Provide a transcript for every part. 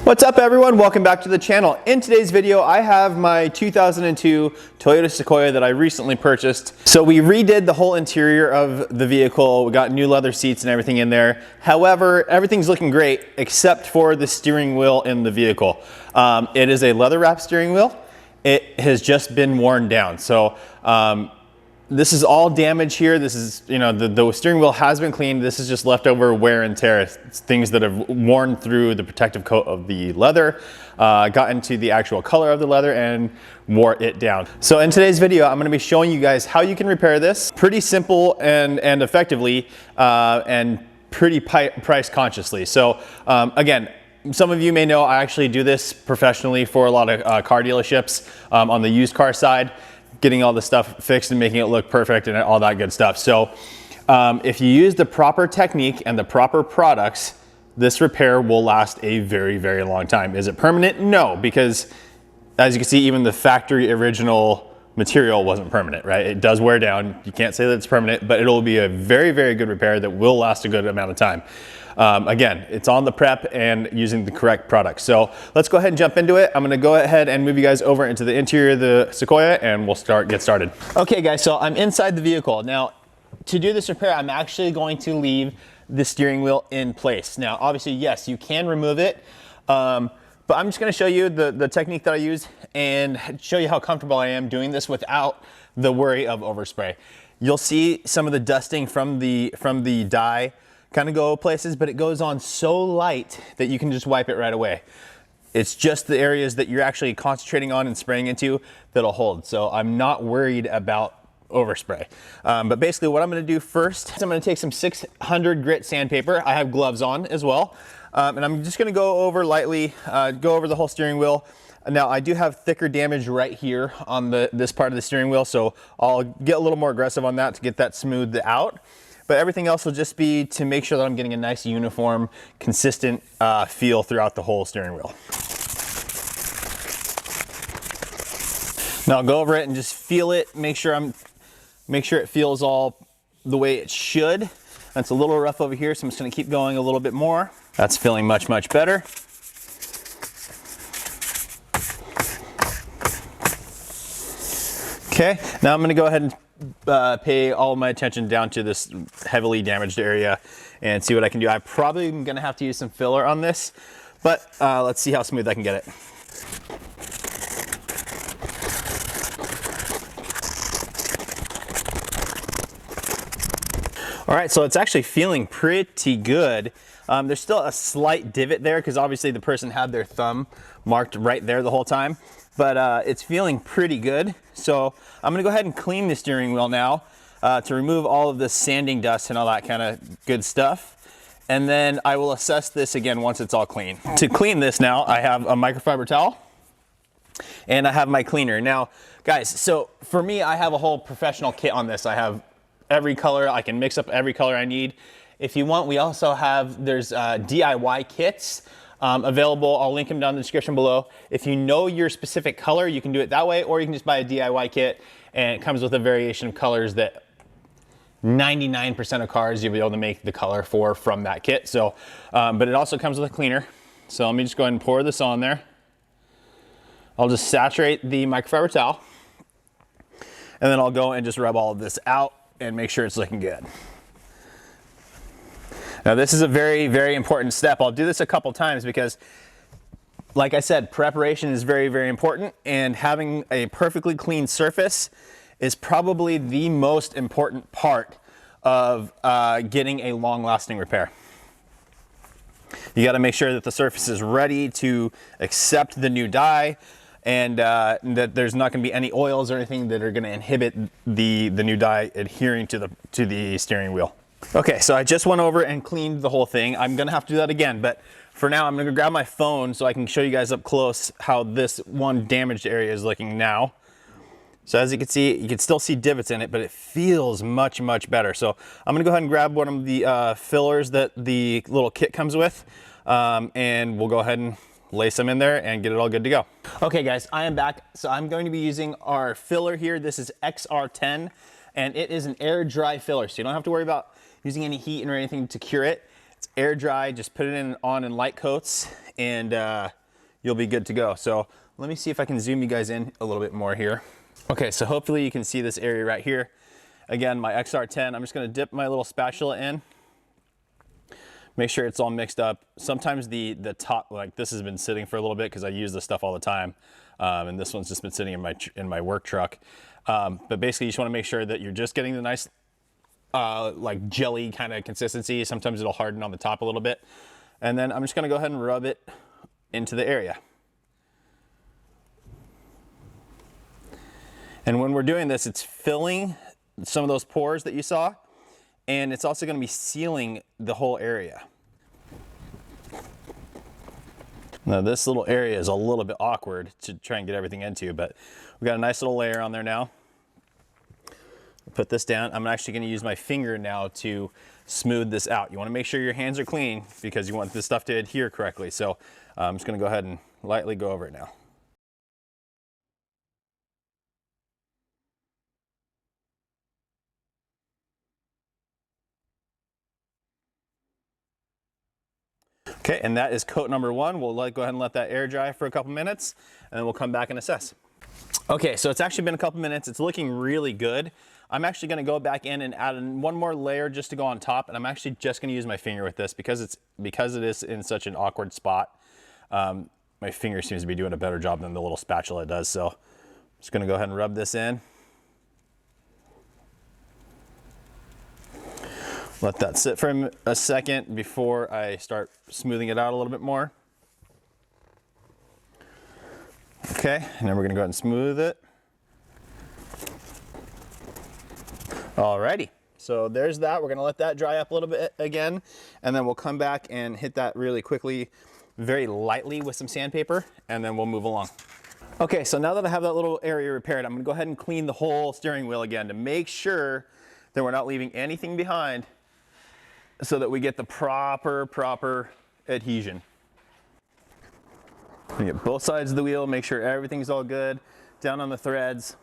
What's up everyone, welcome back to the channel. In today's video, I have my 2002 Toyota Sequoia that I recently purchased. So we redid the whole interior of the vehicle. We got new leather seats and everything in there. However, everything's looking great except for the steering wheel in the vehicle. It is a leather wrap steering wheel. It has just been worn down. So this is all damage here. This is, the steering wheel has been cleaned. This is just leftover wear and tear. It's things that have worn through the protective coat of the leather, got into the actual color of the leather and wore it down. So in today's video, I'm gonna be showing you guys how you can repair this pretty simple and effectively, and pretty price consciously. So again, some of you may know I actually do this professionally for a lot of car dealerships on the used car side, getting all the stuff fixed and making it look perfect and all that good stuff. So if you use the proper technique and the proper products, this repair will last a very, very long time. Is it permanent? No, because as you can see, even the factory original material wasn't permanent, right? It does wear down. You can't say that it's permanent, but it'll be a very, very good repair that will last a good amount of time. Again, it's on the prep and using the correct product. So let's go ahead and jump into it. I'm gonna go ahead and move you guys over into the interior of the Sequoia and we'll get started. Okay guys, so I'm inside the vehicle. Now, to do this repair, I'm actually going to leave the steering wheel in place. Now, obviously, yes, you can remove it, but I'm just gonna show you the technique that I use and show you how comfortable I am doing this without the worry of overspray. You'll see some of the dusting from the dye kind of go places, but it goes on so light that you can just wipe it right away. It's just the areas that you're actually concentrating on and spraying into that'll hold. So I'm not worried about overspray. But basically what I'm gonna do first is I'm gonna take some 600 grit sandpaper. I have gloves on as well. And I'm just gonna go over lightly, go over the whole steering wheel. Now I do have thicker damage right here on this part of the steering wheel, so I'll get a little more aggressive on that to get that smoothed out. But everything else will just be to make sure that I'm getting a nice uniform, consistent feel throughout the whole steering wheel. Now I'll go over it and just feel it, make sure it feels all the way it should. That's a little rough over here, so I'm just gonna keep going a little bit more. That's feeling much, much better. Okay, now I'm gonna go ahead and pay all my attention down to this heavily damaged area and see what I can do. I probably am gonna have to use some filler on this, but let's see how smooth I can get it. All right, so it's actually feeling pretty good. There's still a slight divot there because obviously the person had their thumb marked right there the whole time, but it's feeling pretty good. So I'm gonna go ahead and clean the steering wheel now to remove all of this sanding dust and all that kind of good stuff. And then I will assess this again once it's all clean. To clean this now, I have a microfiber towel and I have my cleaner. Now, guys, so for me, I have a whole professional kit on this. I have every color. I can mix up every color I need. If you want, we also have, there's DIY kits available. I'll link them down in the description below. If you know your specific color, you can do it that way, or you can just buy a DIY kit and it comes with a variation of colors that 99% of cars you'll be able to make the color from that kit. So, but it also comes with a cleaner. So let me just go ahead and pour this on there. I'll just saturate the microfiber towel and then I'll go and just rub all of this out and make sure it's looking good. Now this is a very, very important step. I'll do this a couple times because, like I said, preparation is very, very important, and having a perfectly clean surface is probably the most important part of getting a long-lasting repair. You gotta make sure that the surface is ready to accept the new dye and that there's not gonna be any oils or anything that are gonna inhibit the new dye adhering to the steering wheel. Okay, so I just went over and cleaned the whole thing. I'm gonna have to do that again, but for now I'm gonna grab my phone so I can show you guys up close how this one damaged area is looking now. So as you can see, you can still see divots in it, but it feels much, much better. So I'm gonna go ahead and grab one of the fillers that the little kit comes with, and we'll go ahead and lay some in there and get it all good to go. Okay guys, I am back. So I'm going to be using our filler here. This is XR10, and it is an air dry filler, so you don't have to worry about using any heat or anything to cure it. It's air dry, just put it on in light coats and you'll be good to go. So let me see if I can zoom you guys in a little bit more here. Okay, so hopefully you can see this area right here. Again, my XR10, I'm just gonna dip my little spatula in. Make sure it's all mixed up. Sometimes the top, like this has been sitting for a little bit because I use this stuff all the time. And this one's just been sitting in my work truck. But basically you just wanna make sure that you're just getting the nice like jelly kind of consistency. Sometimes it'll harden on the top a little bit. And then I'm just gonna go ahead and rub it into the area. And when we're doing this, it's filling some of those pores that you saw, and it's also gonna be sealing the whole area. Now this little area is a little bit awkward to try and get everything into, but we got a nice little layer on there now. Put this down. I'm actually gonna use my finger now to smooth this out. You wanna make sure your hands are clean because you want this stuff to adhere correctly. So I'm just gonna go ahead and lightly go over it now. Okay, and that is coat number one. We'll go ahead and let that air dry for a couple minutes, and then we'll come back and assess. Okay, so it's actually been a couple minutes. It's looking really good. I'm actually gonna go back in and add one more layer just to go on top, and I'm actually just gonna use my finger with this because it is in such an awkward spot. My finger seems to be doing a better job than the little spatula does, so I'm just gonna go ahead and rub this in. Let that sit for a second before I start smoothing it out a little bit more. Okay, and then we're gonna go ahead and smooth it. Alrighty, so there's that. We're gonna let that dry up a little bit again, and then we'll come back and hit that really quickly, very lightly with some sandpaper, and then we'll move along. Okay, so now that I have that little area repaired, I'm gonna go ahead and clean the whole steering wheel again to make sure that we're not leaving anything behind so that we get the proper adhesion. You get both sides of the wheel, make sure everything's all good, down on the threads.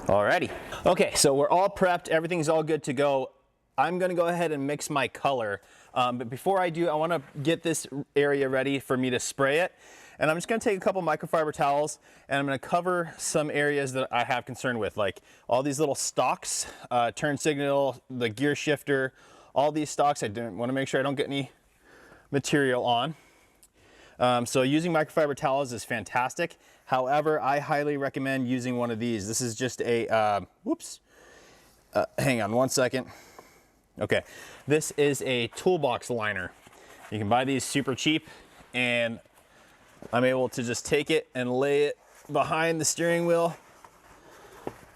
Alrighty. Okay, so we're all prepped, everything's all good to go. I'm gonna go ahead and mix my color. But before I do, I wanna get this area ready for me to spray it. And I'm just gonna take a couple microfiber towels and I'm gonna cover some areas that I have concern with, like all these little stalks, turn signal, the gear shifter, all these stalks. I wanna make sure I don't get any material on. So using microfiber towels is fantastic. However, I highly recommend using one of these. This is just a, hang on one second. Okay, this is a toolbox liner. You can buy these super cheap, and I'm able to just take it and lay it behind the steering wheel.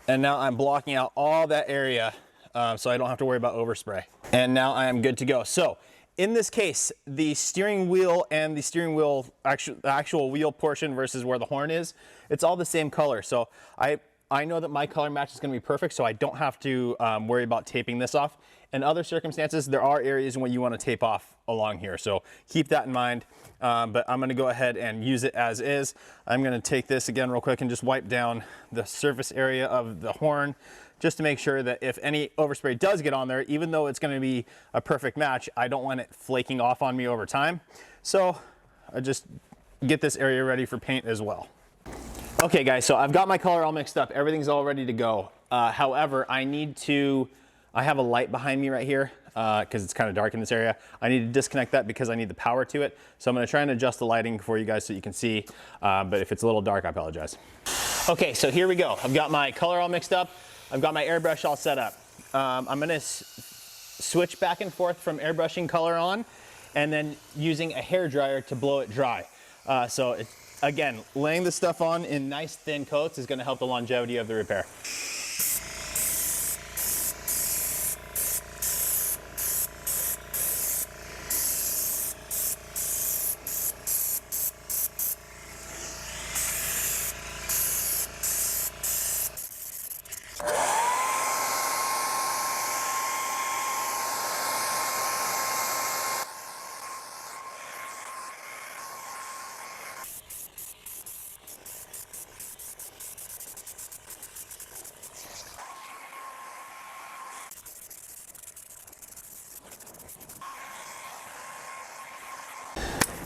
And now I'm blocking out all that area so I don't have to worry about overspray. And now I am good to go. So in this case, the steering wheel and the steering wheel, actual wheel portion versus where the horn is, it's all the same color. So I know that my color match is gonna be perfect, so I don't have to worry about taping this off. In other circumstances, there are areas when you wanna tape off along here, so keep that in mind. But I'm gonna go ahead and use it as is. I'm gonna take this again real quick and just wipe down the surface area of the horn, just to make sure that if any overspray does get on there, even though it's gonna be a perfect match, I don't want it flaking off on me over time. So I just get this area ready for paint as well. Okay guys, so I've got my color all mixed up. Everything's all ready to go. However, I have a light behind me right here because it's kind of dark in this area. I need to disconnect that because I need the power to it. So I'm gonna try and adjust the lighting for you guys so you can see. But if it's a little dark, I apologize. Okay, so here we go. I've got my color all mixed up. I've got my airbrush all set up. I'm gonna switch back and forth from airbrushing color on and then using a hair dryer to blow it dry. Again, laying this stuff on in nice thin coats is gonna help the longevity of the repair.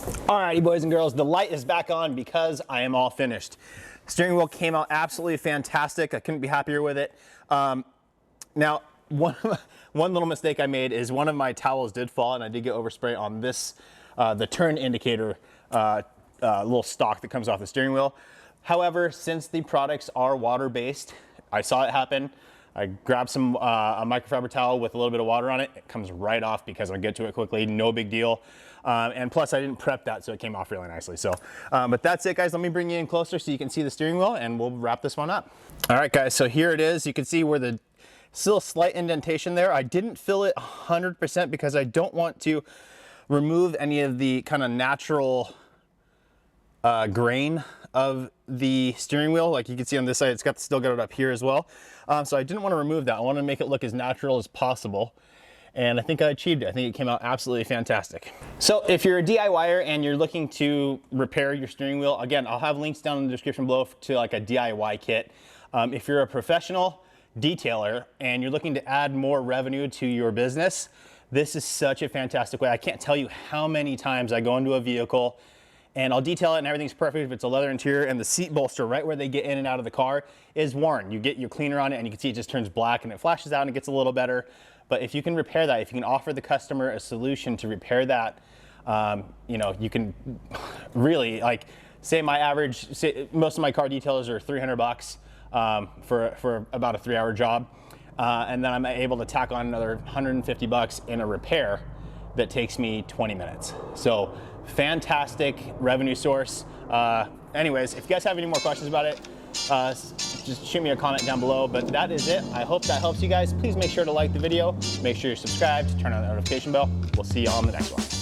Alrighty, boys and girls, the light is back on because I am all finished. Steering wheel came out absolutely fantastic. I couldn't be happier with it. Now, one little mistake I made is one of my towels did fall, and I did get overspray on this, the turn indicator little stalk that comes off the steering wheel. However, since the products are water-based, I saw it happen. I grabbed some a microfiber towel with a little bit of water on it. It comes right off because I get to it quickly, no big deal. And plus I didn't prep that, so it came off really nicely. So, but that's it, guys. Let me bring you in closer so you can see the steering wheel, and we'll wrap this one up. All right, guys, so here it is. You can see where the still slight indentation there. I didn't fill it 100% because I don't want to remove any of the kind of natural grain of the steering wheel. Like you can see on this side, it's still got it up here as well. So I didn't want to remove that. I wanted to make it look as natural as possible. And I think I achieved it. I think it came out absolutely fantastic. So if you're a DIYer and you're looking to repair your steering wheel, again, I'll have links down in the description below to like a DIY kit. If you're a professional detailer and you're looking to add more revenue to your business, this is such a fantastic way. I can't tell you how many times I go into a vehicle and I'll detail it and everything's perfect if it's a leather interior, and the seat bolster right where they get in and out of the car is worn. You get your cleaner on it and you can see it just turns black and it flashes out and it gets a little better. But if you can repair that, if you can offer the customer a solution to repair that, you know, you can really, like, say my average, most of my car detailers are 300 bucks for about a 3-hour job. And then I'm able to tack on another 150 bucks in a repair that takes me 20 minutes. So fantastic revenue source. Anyways, if you guys have any more questions about it, just shoot me a comment down below. But that is it. I hope that helps you guys. Please make sure to like the video, make sure you're subscribed, turn on the notification bell. We'll see you on the next one.